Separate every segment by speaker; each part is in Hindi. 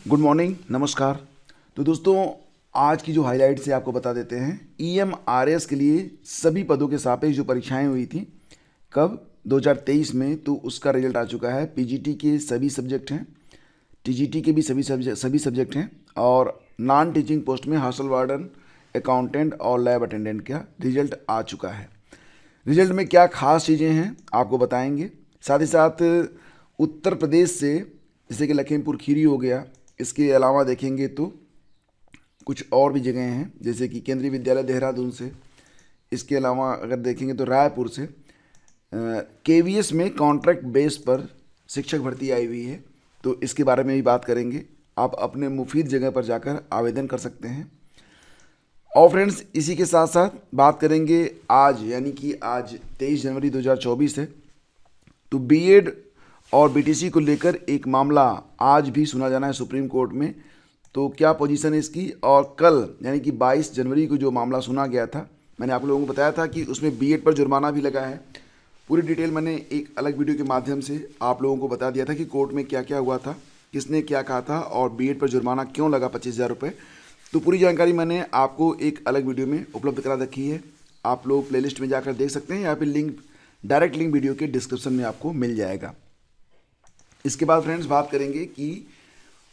Speaker 1: गुड मॉर्निंग, नमस्कार। तो दोस्तों, आज की जो हाइलाइट्स है आपको बता देते हैं। ईएमआरएस के लिए सभी पदों के सापेक्ष जो परीक्षाएं हुई थी कब 2023 में, तो उसका रिजल्ट आ चुका है। पीजीटी के सभी सब्जेक्ट हैं, टीजीटी के भी सभी सब्जेक्ट हैं, और नॉन टीचिंग पोस्ट में हॉस्टल वार्डन, अकाउंटेंट और लैब अटेंडेंट का रिजल्ट आ चुका है। रिजल्ट में क्या खास चीज़ें हैं आपको बताएंगे। साथ ही साथ उत्तर प्रदेश से, जैसे कि लखीमपुर खीरी हो गया, इसके अलावा देखेंगे तो कुछ और भी जगह हैं, जैसे कि केंद्रीय विद्यालय देहरादून से। इसके अलावा अगर देखेंगे तो रायपुर से केवीएस में कॉन्ट्रैक्ट बेस पर शिक्षक भर्ती आई हुई है, तो इसके बारे में भी बात करेंगे। आप अपने मुफीद जगह पर जाकर आवेदन कर सकते हैं। और फ्रेंड्स, इसी के साथ साथ बात करेंगे आज, यानी कि आज 23 जनवरी 2024 है, तो बीएड और बीटीसी को लेकर एक मामला आज भी सुना जाना है सुप्रीम कोर्ट में। तो क्या पोजीशन है इसकी, और कल यानी कि 22 जनवरी को जो मामला सुना गया था, मैंने आप लोगों को बताया था कि उसमें बीएड पर जुर्माना भी लगा है। पूरी डिटेल मैंने एक अलग वीडियो के माध्यम से आप लोगों को बता दिया था कि कोर्ट में क्या क्या हुआ था, किसने क्या कहा था, और बीएड पर जुर्माना क्यों लगा 25,000 रुपये। तो पूरी जानकारी मैंने आपको एक अलग वीडियो में उपलब्ध करा रखी है। आप लोग प्लेलिस्ट में जाकर देख सकते हैं, या फिर डायरेक्ट लिंक वीडियो के डिस्क्रिप्शन में आपको मिल जाएगा। इसके बाद फ्रेंड्स बात करेंगे कि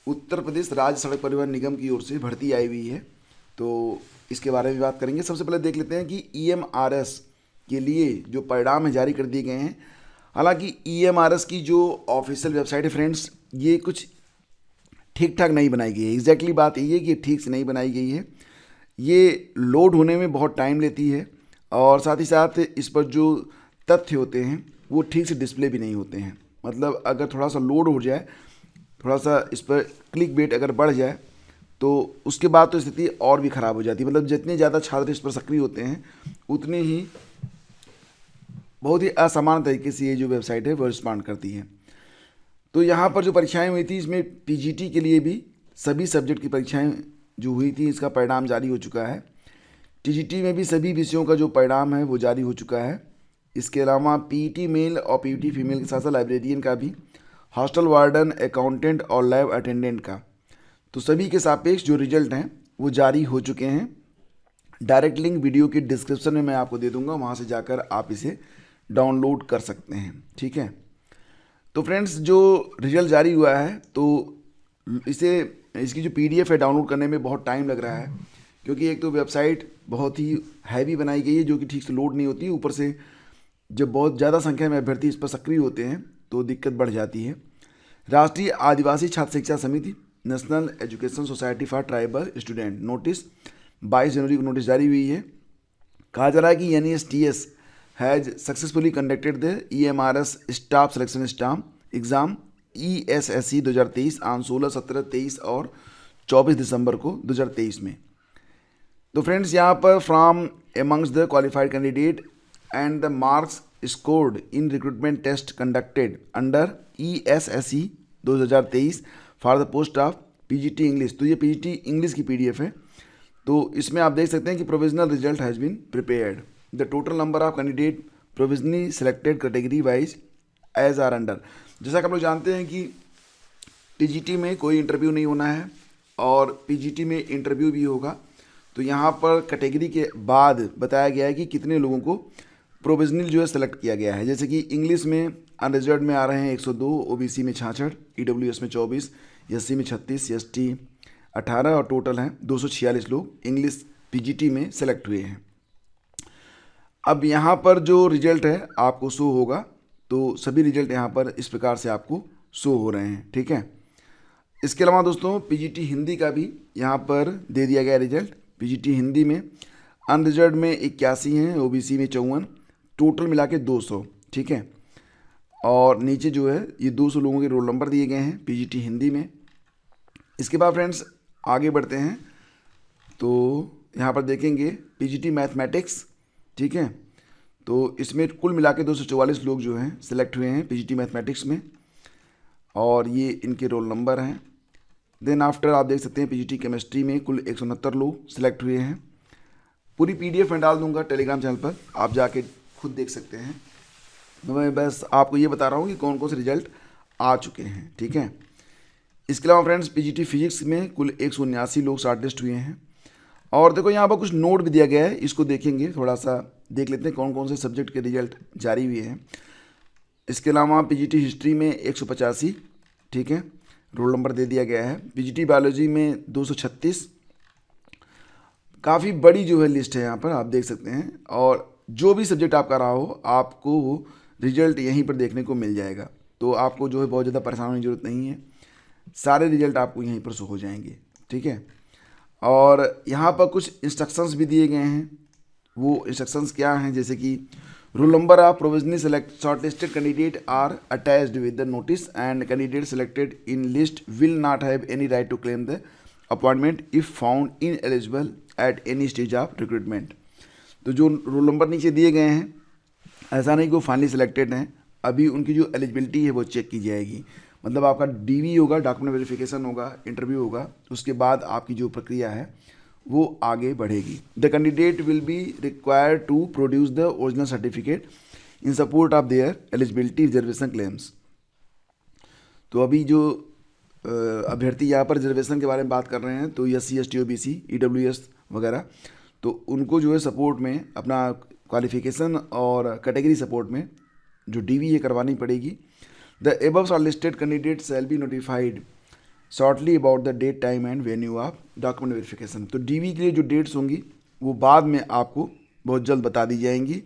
Speaker 1: उत्तर प्रदेश राज्य सड़क परिवहन निगम की ओर से भर्ती आई हुई है, तो इसके बारे में बात करेंगे। सबसे पहले देख लेते हैं कि ईएमआरएस के लिए जो परिणाम है जारी कर दिए गए हैं। हालांकि ईएमआरएस की जो ऑफिशियल वेबसाइट है फ्रेंड्स, ये कुछ ठीक ठाक नहीं बनाई गई है। एग्जैक्टली बात यही है कि ठीक से नहीं बनाई गई है। ये लोड होने में बहुत टाइम लेती है, और साथ ही साथ इस पर जो तथ्य होते हैं वो ठीक से डिस्प्ले भी नहीं होते हैं। मतलब अगर थोड़ा सा लोड हो जाए, थोड़ा सा इस पर क्लिक बेट अगर बढ़ जाए, तो उसके बाद तो स्थिति और भी ख़राब हो जाती है। मतलब जितने ज़्यादा छात्र इस पर सक्रिय होते हैं, उतने ही बहुत ही असमान तरीके से ये जो वेबसाइट है वो रिस्पॉन्ड करती है। तो यहाँ पर जो परीक्षाएं हुई थी, इसमें पीजीटी के लिए भी सभी सब्जेक्ट की परीक्षाएं जो हुई थी, इसका परिणाम जारी हो चुका है। टीजीटी में भी सभी विषयों का जो परिणाम है वो जारी हो चुका है। इसके अलावा पीईटी मेल और पीईटी फीमेल के साथ साथ लाइब्रेरियन का भी, हॉस्टल वार्डन, अकाउंटेंट और लैब अटेंडेंट का, तो सभी के सापेक्ष जो रिजल्ट हैं वो जारी हो चुके हैं। डायरेक्ट लिंक वीडियो के डिस्क्रिप्शन में मैं आपको दे दूंगा, वहाँ से जाकर आप इसे डाउनलोड कर सकते हैं। ठीक है, तो फ्रेंड्स जो रिजल्ट जारी हुआ है, तो इसकी जो पीडीएफ है डाउनलोड करने में बहुत टाइम लग रहा है, क्योंकि एक तो वेबसाइट बहुत ही हैवी बनाई गई है जो कि ठीक से लोड नहीं होती। ऊपर से जब बहुत ज़्यादा संख्या में अभ्यर्थी इस पर सक्रिय होते हैं तो दिक्कत बढ़ जाती है। राष्ट्रीय आदिवासी छात्र शिक्षा समिति, national education society for tribal student notice, 22 जनवरी को नोटिस जारी हुई है। कहा जा रहा है कि NESTS has successfully conducted the EMRS staff selection exam ESSC 2023 on 16, 17, 23 और 24 दिसंबर को 2023 में। तो फ्रेंड्स, यहाँ पर from amongst the qualified candidate and the marks scored in recruitment test conducted under ESSC 2023 for the post of PGT English। तो ये PGT इंग्लिश की PDF है। तो इसमें आप देख सकते हैं कि provisional result has been prepared, the total number of candidate provisionally selected category wise as are under. जैसा कि आप लोग जानते हैं कि टीजीटी में कोई इंटरव्यू नहीं होना है, और पीजीटी में इंटरव्यू भी होगा। तो यहाँ पर कैटेगरी के बाद बताया गया है कि कितने लोगों को प्रोविजनल जो है सेलेक्ट किया गया है। जैसे कि इंग्लिश में अनरिजर्व में आ रहे हैं 102, ओबीसी में 66, ईडब्ल्यूएस में 24, एससी में 36, एसटी 18, और टोटल हैं 246 लोग इंग्लिश पीजीटी में सेलेक्ट हुए हैं। अब यहाँ पर जो रिजल्ट है आपको शो होगा, तो सभी रिजल्ट यहाँ पर इस प्रकार से आपको शो हो रहे हैं। ठीक है, इसके अलावा दोस्तों पीजीटी हिंदी का भी यहाँ पर दे दिया गया रिजल्ट। पीजीटी हिंदी में अनरिजर्व में 81 हैं, ओबीसी में 54, टोटल मिला के 200। ठीक है, और नीचे जो है ये 200 लोगों के रोल नंबर दिए गए हैं पीजीटी हिंदी में। इसके बाद फ्रेंड्स आगे बढ़ते हैं, तो यहाँ पर देखेंगे पीजीटी मैथमेटिक्स। ठीक है, तो इसमें कुल मिला के 244 लोग जो हैं सिलेक्ट हुए हैं पीजीटी मैथमेटिक्स में, और ये इनके रोल नंबर हैं। देन आफ्टर आप देख सकते हैं पीजीटी केमिस्ट्री में कुल 169 लोग सिलेक्ट हुए हैं। पूरी PDF मैं डाल दूंगा टेलीग्राम चैनल पर, आप जाके खुद देख सकते हैं। मैं बस आपको ये बता रहा हूँ कि कौन कौन से रिजल्ट आ चुके हैं। ठीक है, इसके अलावा फ्रेंड्स पीजीटी फिजिक्स में कुल 179 लोग शॉर्ट लिस्ट हुए हैं। और देखो यहाँ पर कुछ नोट भी दिया गया है, इसको देखेंगे, थोड़ा सा देख लेते हैं कौन कौन से सब्जेक्ट के रिजल्ट जारी हुए हैं। इसके अलावा पीजीटी हिस्ट्री में 185, ठीक है, रोल नंबर दे दिया गया है। पीजीटी बायोलॉजी में 236, काफ़ी बड़ी जो है लिस्ट है यहाँ पर, आप देख सकते हैं। और जो भी सब्जेक्ट आपका रहा हो, आपको रिजल्ट यहीं पर देखने को मिल जाएगा, तो आपको जो है बहुत ज़्यादा परेशान होने की ज़रूरत नहीं है, सारे रिजल्ट आपको यहीं पर शो हो जाएंगे, ठीक है। और यहाँ पर कुछ इंस्ट्रक्शंस भी दिए गए हैं। वो इंस्ट्रक्शंस क्या हैं, जैसे कि roll number of provisionally select shortlisted candidate are attached with the notice and candidate selected in list will not have any right to claim the appointment if found in eligible at any stage of recruitment. तो जो रोल नंबर नीचे दिए गए हैं, ऐसा नहीं कि वो फाइनली सिलेक्टेड हैं, अभी उनकी जो एलिजिबिलिटी है वो चेक की जाएगी। मतलब आपका डीवी होगा, डॉक्यूमेंट वेरिफिकेशन होगा, इंटरव्यू होगा, उसके बाद आपकी जो प्रक्रिया है वो आगे बढ़ेगी। The candidate will be required to produce the original certificate in support of their eligibility reservation claims. तो अभी जो अभ्यर्थी यहाँ पर रिजर्वेशन के बारे में बात कर रहे हैं, तो SC ST OBC EWS वगैरह, तो उनको जो है सपोर्ट में अपना क्वालिफिकेशन और कैटेगरी सपोर्ट में जो DV है करवानी पड़ेगी। The above shortlisted candidate shall be notified shortly about the date time and venue of document verification. तो DV के लिए जो डेट्स होंगी वो बाद में आपको बहुत जल्द बता दी जाएंगी,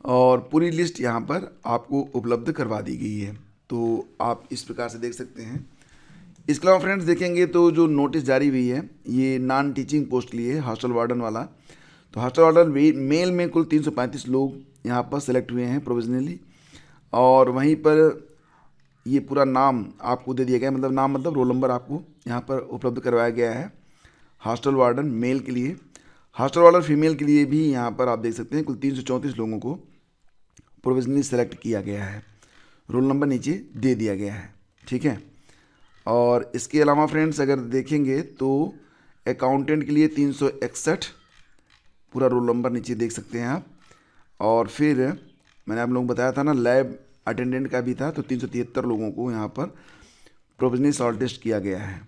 Speaker 1: और पूरी लिस्ट यहाँ पर आपको उपलब्ध करवा दी गई है। तो आप इस प्रकार से देख सकते हैं। इसके अलावा फ्रेंड्स देखेंगे तो जो नोटिस जारी हुई है, ये नॉन टीचिंग पोस्ट के लिए है, हॉस्टल वार्डन वाला। तो हॉस्टल वार्डन मेल में कुल 335 लोग यहाँ पर सेलेक्ट हुए हैं प्रोविजनली, और वहीं पर ये पूरा नाम आपको दे दिया गया है, मतलब नाम मतलब रोल नंबर आपको यहाँ पर उपलब्ध करवाया गया है हॉस्टल वार्डन मेल के लिए। हॉस्टल वार्डन फीमेल के लिए भी यहाँ पर आप देख सकते हैं कुल 334 लोगों को प्रोविजनली सेलेक्ट किया गया है, रोल नंबर नीचे दे दिया गया है, ठीक है। और इसके अलावा फ्रेंड्स अगर देखेंगे तो अकाउंटेंट के लिए 361 पूरा रोल नंबर नीचे देख सकते हैं आप। और फिर मैंने आप लोगों को बताया था ना, लैब अटेंडेंट का भी था, तो 373 लोगों को यहाँ पर प्रोविजनली शॉर्टलिस्ट किया गया है।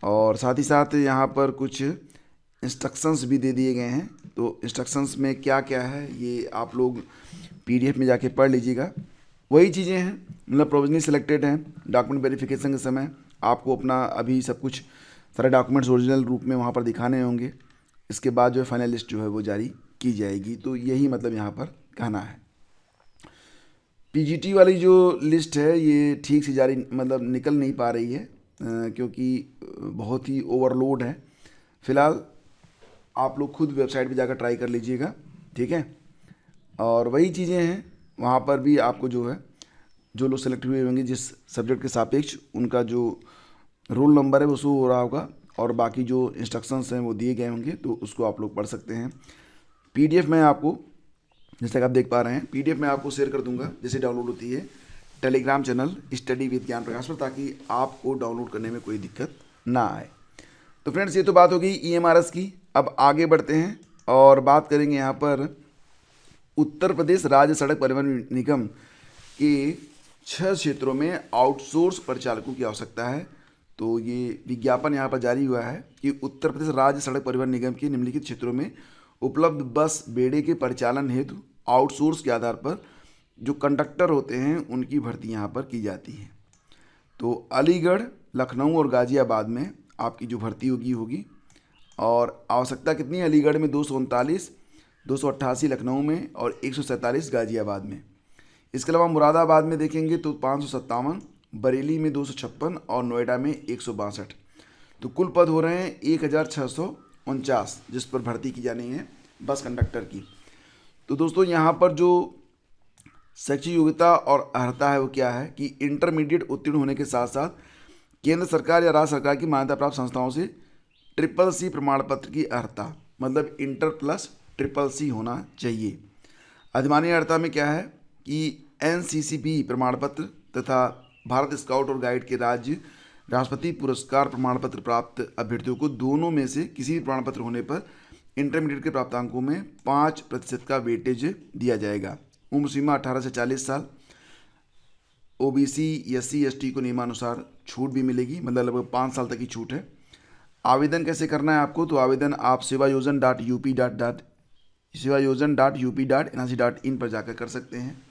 Speaker 1: और साथ ही साथ यहाँ पर कुछ इंस्ट्रक्शंस भी दे दिए गए हैं। तो इंस्ट्रक्शंस में क्या क्या है ये आप लोग PDF में जाके पढ़ लीजिएगा। वही चीज़ें हैं, मतलब प्रोविजनली सिलेक्टेड हैं, डॉक्यूमेंट वेरिफिकेशन के समय आपको अपना अभी सब कुछ सारे डॉक्यूमेंट्स ओरिजिनल रूप में वहाँ पर दिखाने होंगे। इसके बाद जो है फाइनल लिस्ट जो है वो जारी की जाएगी। तो यही मतलब यहाँ पर कहना है। PGT वाली जो लिस्ट है ये ठीक से जारी मतलब निकल नहीं पा रही है, क्योंकि बहुत ही ओवरलोड है। फ़िलहाल आप लोग खुद वेबसाइट पे जाकर ट्राई कर लीजिएगा, ठीक है। और वही चीज़ें हैं, वहाँ पर भी आपको जो है जो लोग सेलेक्ट हुए होंगे जिस सब्जेक्ट के सापेक्ष, उनका जो रोल नंबर है वो शो हो रहा होगा, और बाकी जो इंस्ट्रक्शंस हैं वो दिए गए होंगे, तो उसको आप लोग पढ़ सकते हैं। PDF में आपको, जैसे कि आप देख पा रहे हैं, PDF में आपको शेयर कर दूंगा जैसे डाउनलोड होती है टेलीग्राम चैनल स्टडी विद ज्ञान प्रकाश पर, ताकि आपको डाउनलोड करने में कोई दिक्कत ना आए। तो फ्रेंड्स ये तो बात हो गई EMRS की। अब आगे बढ़ते हैं और बात करेंगे यहाँ पर उत्तर प्रदेश राज्य सड़क परिवहन निगम के 6 क्षेत्रों में आउटसोर्स परिचालकों की आवश्यकता है। तो ये विज्ञापन यहाँ पर जारी हुआ है कि उत्तर प्रदेश राज्य सड़क परिवहन निगम के निम्नलिखित क्षेत्रों में उपलब्ध बस बेड़े के परिचालन हेतु आउटसोर्स के आधार पर जो कंडक्टर होते हैं उनकी भर्ती यहाँ पर की जाती है। तो अलीगढ़, लखनऊ और गाज़ियाबाद में आपकी जो भर्ती होगी। और आवश्यकता कितनी है? अलीगढ़ में 239, 288 लखनऊ में और 147 गाज़ियाबाद में। इसके अलावा मुरादाबाद में देखेंगे तो 557, बरेली में 256 और नोएडा में 162। तो कुल पद हो रहे हैं 1649 जिस पर भर्ती की जानी है बस कंडक्टर की। तो दोस्तों यहाँ पर जो शैक्षिक योग्यता और अर्हता है वो क्या है कि इंटरमीडिएट उत्तीर्ण होने के साथ साथ केंद्र सरकार या राज्य सरकार की मान्यता प्राप्त संस्थाओं से CCC प्रमाण पत्र की अर्हता, मतलब इंटर प्लस CCC होना चाहिए। अधिमानी अर्हता में क्या है कि NCCB प्रमाण पत्र तथा भारत स्काउट और गाइड के राज्य राष्ट्रपति पुरस्कार प्रमाण पत्र प्राप्त अभ्यर्थियों को दोनों में से किसी भी प्रमाण पत्र होने पर इंटरमीडिएट के प्राप्तांकों में 5% का वेटेज दिया जाएगा। उम्र सीमा 18 से 40 साल। OBC SC ST को नियमानुसार छूट भी मिलेगी, मतलब लगभग 5 साल तक की छूट है। आवेदन कैसे करना है आपको, तो आवेदन आप sevayojan.up.nrc.in पर जाकर कर सकते हैं।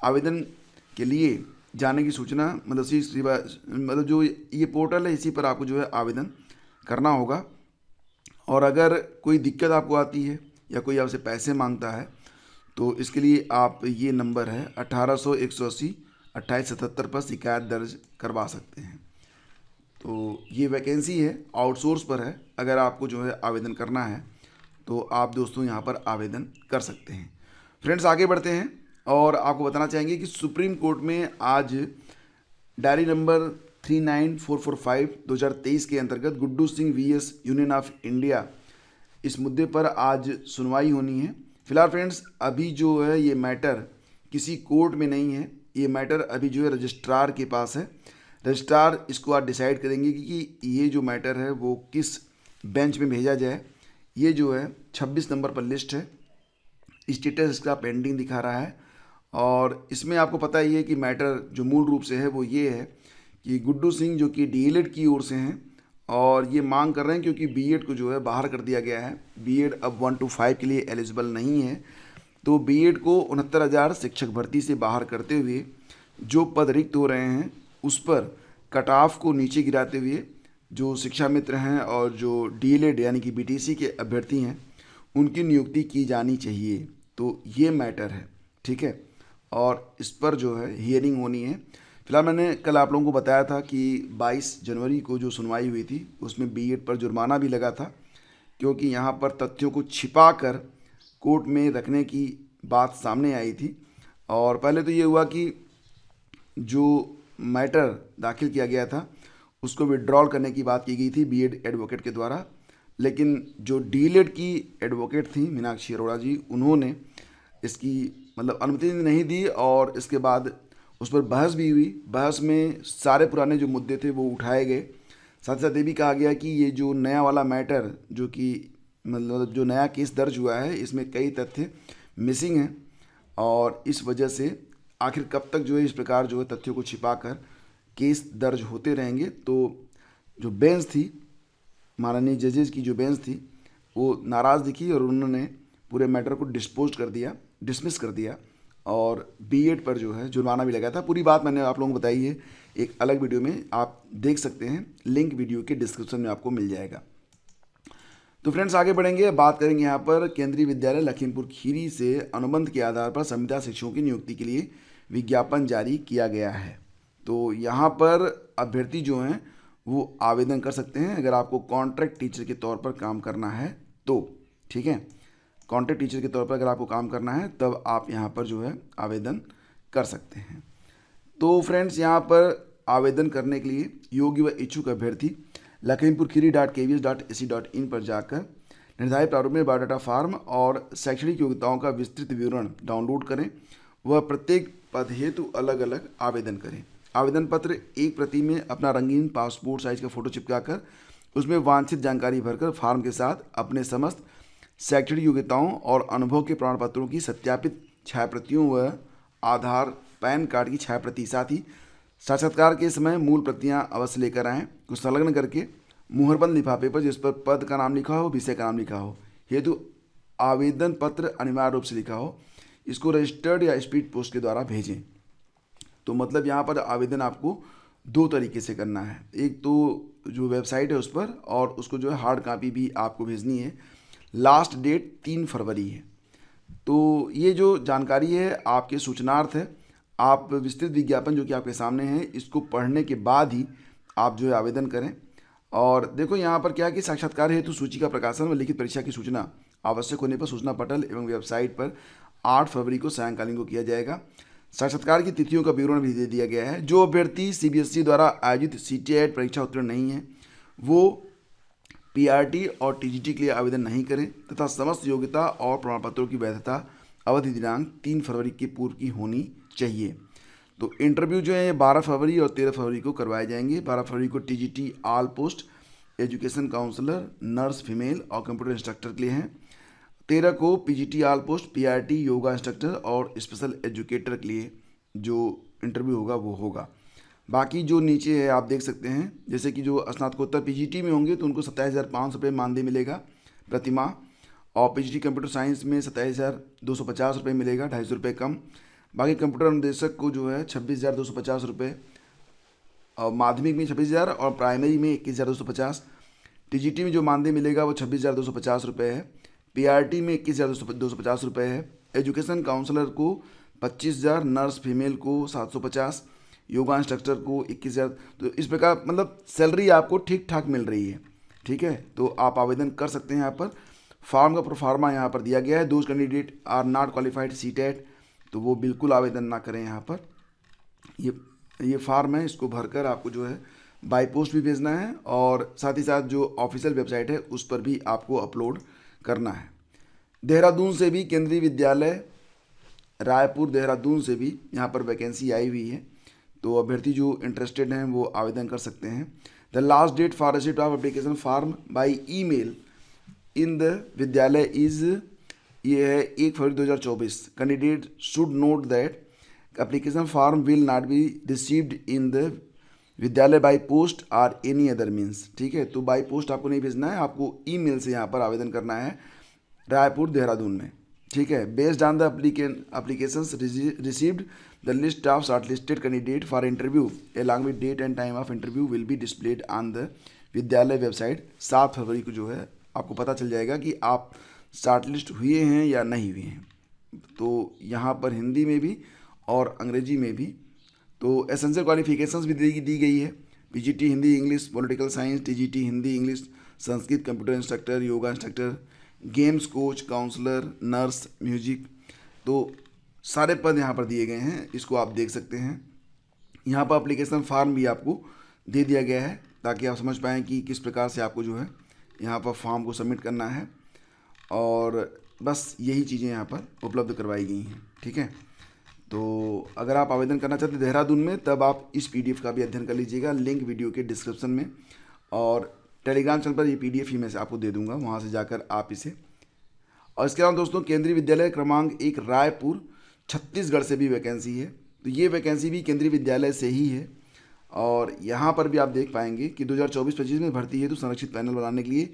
Speaker 1: आवेदन के लिए जाने की सूचना मतलब जो ये पोर्टल है इसी पर आपको जो है आवेदन करना होगा। और अगर कोई दिक्कत आपको आती है या कोई आपसे पैसे मांगता है तो इसके लिए आप ये नंबर है 1800-180-2877 पर शिकायत दर्ज करवा सकते हैं। तो ये वैकेंसी है, आउटसोर्स पर है। अगर आपको जो है आवेदन करना है तो आप दोस्तों यहाँ पर आवेदन कर सकते हैं। फ्रेंड्स आगे बढ़ते हैं और आपको बताना चाहेंगे कि सुप्रीम कोर्ट में आज डायरी नंबर 39445 2023 के अंतर्गत Guddu Singh VS union of India, इस मुद्दे पर आज सुनवाई होनी है। फिलहाल फ्रेंड्स अभी जो है ये मैटर किसी कोर्ट में नहीं है, ये मैटर अभी जो है रजिस्ट्रार के पास है। रजिस्ट्रार इसको आज डिसाइड करेंगे कि ये जो मैटर है वो किस बेंच में भेजा जाए। ये जो है 26 नंबर पर लिस्ट है, स्टेटस इसका पेंडिंग दिखा रहा है। और इसमें आपको पता ही है कि मैटर जो मूल रूप से है वो ये है कि गुड्डू सिंह जो कि DELED की ओर से हैं और ये मांग कर रहे हैं क्योंकि B.ED को जो है बाहर कर दिया गया है। B.ED अब 1 to 5 के लिए एलिजिबल नहीं है, तो B.ED को 69,000 शिक्षक भर्ती से बाहर करते हुए जो पद रिक्त हो रहे हैं उस पर कट ऑफ को नीचे गिराते हुए जो शिक्षा मित्र हैं और जो DELED यानी कि BTC के अभ्यर्थी हैं उनकी नियुक्ति की जानी चाहिए। तो ये मैटर है, ठीक है, और इस पर जो है हियरिंग होनी है। फिलहाल मैंने कल आप लोगों को बताया था कि 22 जनवरी को जो सुनवाई हुई थी उसमें B.ED पर जुर्माना भी लगा था, क्योंकि यहाँ पर तथ्यों को छिपा कर कोर्ट में रखने की बात सामने आई थी। और पहले तो ये हुआ कि जो मैटर दाखिल किया गया था उसको विड्रॉल करने की बात की गई थी B.ED एडवोकेट के द्वारा, लेकिन जो DELED की एडवोकेट थी मीनाक्षी अरोड़ा जी, उन्होंने इसकी मतलब अनुमति नहीं दी और इसके बाद उस पर बहस भी हुई। बहस में सारे पुराने जो मुद्दे थे वो उठाए गए। साथ ही साथ ये भी कहा गया कि ये जो नया वाला मैटर जो कि मतलब जो नया केस दर्ज हुआ है इसमें कई तथ्य मिसिंग हैं और इस वजह से आखिर कब तक जो है इस प्रकार जो है तथ्यों को छिपाकर केस दर्ज होते रहेंगे। तो जो बेंच थी, माननीय जजेस की जो बेंच थी, वो नाराज़ दिखी और उन्होंने पूरे मैटर को डिसमिस कर दिया और B.ED पर जो है जुर्माना भी लगा था। पूरी बात मैंने आप लोगों को बताई है, एक अलग वीडियो में आप देख सकते हैं, लिंक वीडियो के डिस्क्रिप्शन में आपको मिल जाएगा। तो फ्रेंड्स आगे बढ़ेंगे, बात करेंगे यहाँ पर केंद्रीय विद्यालय लखीमपुर खीरी से अनुबंध के आधार पर संविदा शिक्षकों की नियुक्ति के लिए विज्ञापन जारी किया गया है। तो यहाँ पर अभ्यर्थी जो हैं वो आवेदन कर सकते हैं अगर आपको कॉन्ट्रैक्ट टीचर के तौर पर काम करना है तो, ठीक है, कॉन्ट्रैक्ट टीचर के तौर पर अगर आपको काम करना है तब आप यहाँ पर जो है आवेदन कर सकते हैं। तो फ्रेंड्स यहाँ पर आवेदन करने के लिए योग्य व इच्छुक अभ्यर्थी lakhimpurkhiri.kvs.ac.in पर जाकर निर्धारित प्रारूप में बायोडाटा फॉर्म और शैक्षणिक योग्यताओं का विस्तृत विवरण डाउनलोड करें। वह प्रत्येक पद हेतु अलग अलग आवेदन करें। आवेदन पत्र एक प्रति में अपना रंगीन पासपोर्ट साइज का फोटो चिपकाकर उसमें वांछित जानकारी भरकर फॉर्म के साथ अपने समस्त शैक्षणिक योग्यताओं और अनुभव के प्रमाण पत्रों की सत्यापित छायाप्रतियों व आधार पैन कार्ड की छायाप्रति, साथ ही साक्षात्कार के समय मूल प्रतियां अवश्य लेकर आएँ। कुछ संलग्न करके मुहरबंद लिफाफे पर जिस पर पद का नाम लिखा हो, विषय का नाम लिखा हो, हेतु आवेदन पत्र अनिवार्य रूप से लिखा हो, इसको रजिस्टर्ड या स्पीड पोस्ट के द्वारा भेजें। तो मतलब यहाँ पर आवेदन आपको 2 तरीके से करना है, एक तो जो वेबसाइट है उस पर और उसको जो है हार्ड कॉपी भी आपको भेजनी है। लास्ट डेट 3 फरवरी है। तो ये जो जानकारी है आपके सूचनार्थ है। आप विस्तृत विज्ञापन जो कि आपके सामने है इसको पढ़ने के बाद ही आप जो है आवेदन करें। और देखो यहाँ पर क्या है कि साक्षात्कार हेतु सूची का प्रकाशन व लिखित परीक्षा की सूचना आवश्यक होने पर सूचना पटल एवं वेबसाइट पर 8 फरवरी को सायंकालीन को किया जाएगा। साक्षात्कार की तिथियों का विवरण भी दे दिया गया है। जो अभ्यर्थी CBSE द्वारा आयोजित CTET परीक्षा उत्तीर्ण नहीं है वो PRT और TGT के लिए आवेदन नहीं करें तथा समस्त योग्यता और प्रमाण पत्रों की वैधता अवधि दिनांक 3 फरवरी के पूर्व की होनी चाहिए। तो इंटरव्यू जो है ये 12 फरवरी और 13 फरवरी को करवाए जाएंगे। 12 फरवरी को TGT all post education counsellor, nurse female और कंप्यूटर इंस्ट्रक्टर के लिए हैं। 13 को PGT all post PRT yoga instructor और स्पेशल एजुकेटर के लिए जो इंटरव्यू होगा वो होगा। बाकी जो नीचे है आप देख सकते हैं, जैसे कि जो स्नातकोत्तर पीजीटी में होंगे तो उनको 27,500 रुपये मानदेय मिलेगा प्रति माह, और पीजीटी कंप्यूटर साइंस में 27,250 रुपये मिलेगा, 250 रुपये कम। बाकी कंप्यूटर अनुदेशक को जो है 26,250 रुपये, और माध्यमिक में 26,000 और प्राइमरी में 21,250। टीजीटी में जो मानदेय मिलेगा वो 26,250 रुपये है। पीआरटी में 21,250 रुपये है। एजुकेशन काउंसलर को 25,000, नर्स फीमेल को 750, योगा इंस्ट्रक्टर को 21,000। तो इस प्रकार मतलब सैलरी आपको ठीक ठाक मिल रही है, ठीक है। तो आप आवेदन कर सकते हैं। यहाँ पर फॉर्म का प्रोफार्मा यहाँ पर दिया गया है। Those candidate are not qualified CTET, तो वो बिल्कुल आवेदन ना करें। यहाँ पर ये फॉर्म है, इसको भरकर आपको जो है बाय पोस्ट भी भेजना है, और साथ ही साथ जो ऑफिशियल वेबसाइट है उस पर भी आपको अपलोड करना है। देहरादून से भी केंद्रीय विद्यालय रायपुर देहरादून से भी यहाँ पर वैकेंसी आई हुई है, तो अभ्यर्थी जो इंटरेस्टेड हैं वो आवेदन कर सकते हैं। The last date for receipt of application form by email in the विद्यालय इज, ये है 1 फरवरी 2024। Candidate should note that application form will not be received in the विद्यालय बाई पोस्ट और एनी अदर मीन्स, ठीक है। तो बाई पोस्ट आपको नहीं भेजना है, आपको ईमेल से यहाँ पर आवेदन करना है रायपुर देहरादून में, ठीक है। Based on the applications received, the list of shortlisted candidate for interview along with date and time of interview will be displayed on the विद्यालय वेबसाइट। 7 फरवरी को जो है आपको पता चल जाएगा कि आप शॉर्टलिस्ट हुए हैं या नहीं हुए हैं। तो यहाँ पर हिंदी में भी और अंग्रेजी में भी। तो एसेंशियल क्वालिफिकेशंस भी दी गई है। PGT Hindi English political science, TGT Hindi English Sanskrit, computer instructor, yoga instructor, games coach, counsellor, nurse, music, तो सारे पद यहाँ पर दिए गए हैं। इसको आप देख सकते हैं। यहाँ पर एप्लीकेशन फॉर्म भी आपको दे दिया गया है ताकि आप समझ पाएँ कि किस प्रकार से आपको जो है यहाँ पर फॉर्म को सबमिट करना है, और बस यही चीज़ें यहाँ पर उपलब्ध करवाई गई हैं, ठीक है। तो अगर आप आवेदन करना चाहते हैं देहरादून में, तब आप इस पीडीएफ का भी अध्ययन कर लीजिएगा। लिंक वीडियो के डिस्क्रिप्शन में, और टेलीग्राम चैनल पर ये पीडीएफ ही मैं से आपको दे दूंगा, वहाँ से जाकर आप इसे। और इसके अलावा दोस्तों केंद्रीय विद्यालय क्रमांक 1 रायपुर छत्तीसगढ़ से भी वैकेंसी है। तो ये वैकेंसी भी केंद्रीय विद्यालय से ही है, और यहाँ पर भी आप देख पाएंगे कि 2024-25 में भर्ती है तो संरक्षित पैनल बनाने के लिए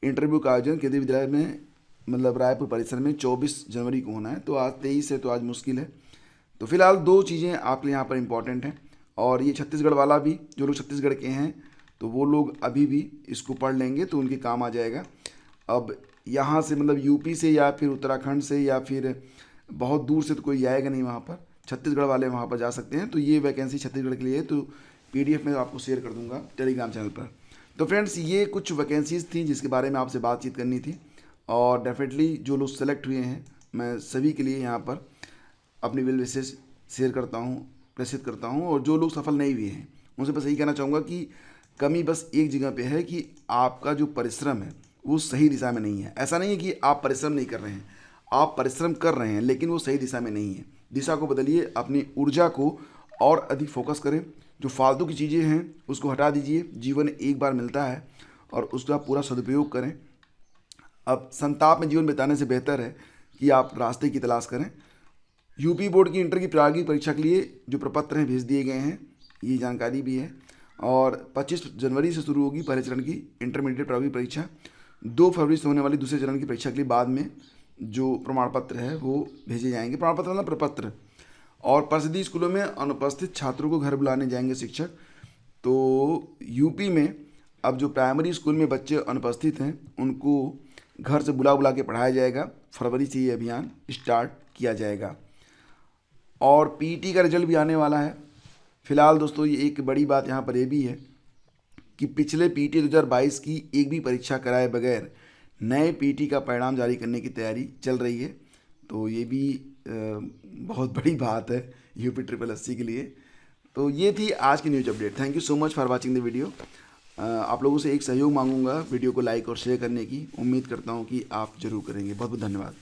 Speaker 1: इंटरव्यू का आयोजन केंद्रीय विद्यालय में मतलब रायपुर परिसर में 24 जनवरी को होना है। तो आज 23 है, तो आज मुश्किल है। तो फिलहाल 2 चीज़ें आपके लिए यहाँ पर इंपॉर्टेंट हैं। और ये छत्तीसगढ़ वाला भी, जो लोग छत्तीसगढ़ के हैं तो वो लोग अभी भी इसको पढ़ लेंगे तो उनके काम आ जाएगा। अब यहाँ से मतलब यूपी से या फिर उत्तराखंड से या फिर बहुत दूर से तो कोई आएगा नहीं वहाँ पर, छत्तीसगढ़ वाले वहाँ पर जा सकते हैं। तो ये वैकेंसी छत्तीसगढ़ के लिए है, तो पीडीएफ में आपको शेयर कर दूंगा टेलीग्राम चैनल पर। तो फ्रेंड्स ये कुछ वैकेंसीज़ थी जिसके बारे में आपसे बातचीत करनी थी, और डेफिनेटली जो लोग सेलेक्ट हुए हैं मैं सभी के लिए यहाँ पर अपनी वेल विशेष शेयर करता हूँ, प्रेषित करता हूँ। और जो लोग सफल नहीं हुए हैं उनसे बस यही कहना चाहूँगा कि कमी बस एक जगह पे है कि आपका जो परिश्रम है वो सही दिशा में नहीं है। ऐसा नहीं है कि आप परिश्रम नहीं कर रहे हैं, आप परिश्रम कर रहे हैं लेकिन वो सही दिशा में नहीं है। दिशा को बदलिए, अपनी ऊर्जा को और अधिक फोकस करें। जो फालतू की चीज़ें हैं उसको हटा दीजिए। जीवन एक बार मिलता है और उसका पूरा सदुपयोग करें। अब संताप में जीवन बिताने से बेहतर है कि आप रास्ते की तलाश करें। यूपी बोर्ड की इंटर की प्रायोगिक परीक्षा के लिए जो प्रपत्र हैं भेज दिए गए हैं, ये जानकारी भी है। और 25 जनवरी से शुरू होगी पहले चरण की इंटरमीडिएट प्रायोगिक परीक्षा। 2 फरवरी से होने वाली दूसरे चरण की परीक्षा के लिए बाद में जो प्रमाण पत्र है वो भेजे जाएंगे। प्रमाण पत्र मतलब प्रपत्र। और प्रसिद्धि स्कूलों में अनुपस्थित छात्रों को घर बुलाने जाएंगे शिक्षक। तो यूपी में अब जो प्राइमरी स्कूल में बच्चे अनुपस्थित हैं उनको घर से बुला के पढ़ाया जाएगा। फरवरी से ये अभियान स्टार्ट किया जाएगा। और पीटी का रिजल्ट भी आने वाला है। फिलहाल दोस्तों ये एक बड़ी बात यहाँ पर ये भी है कि पिछले पीटी 2022 की एक भी परीक्षा कराए बगैर नए पीटी का परिणाम जारी करने की तैयारी चल रही है। तो ये भी बहुत बड़ी बात है यूपी SSSC के लिए। तो ये थी आज की news update. Thank you so much for watching the video. आप लोगों से एक सहयोग मांगूंगा वीडियो को लाइक और शेयर करने की। उम्मीद करता हूँ कि आप जरूर करेंगे। बहुत बहुत धन्यवाद।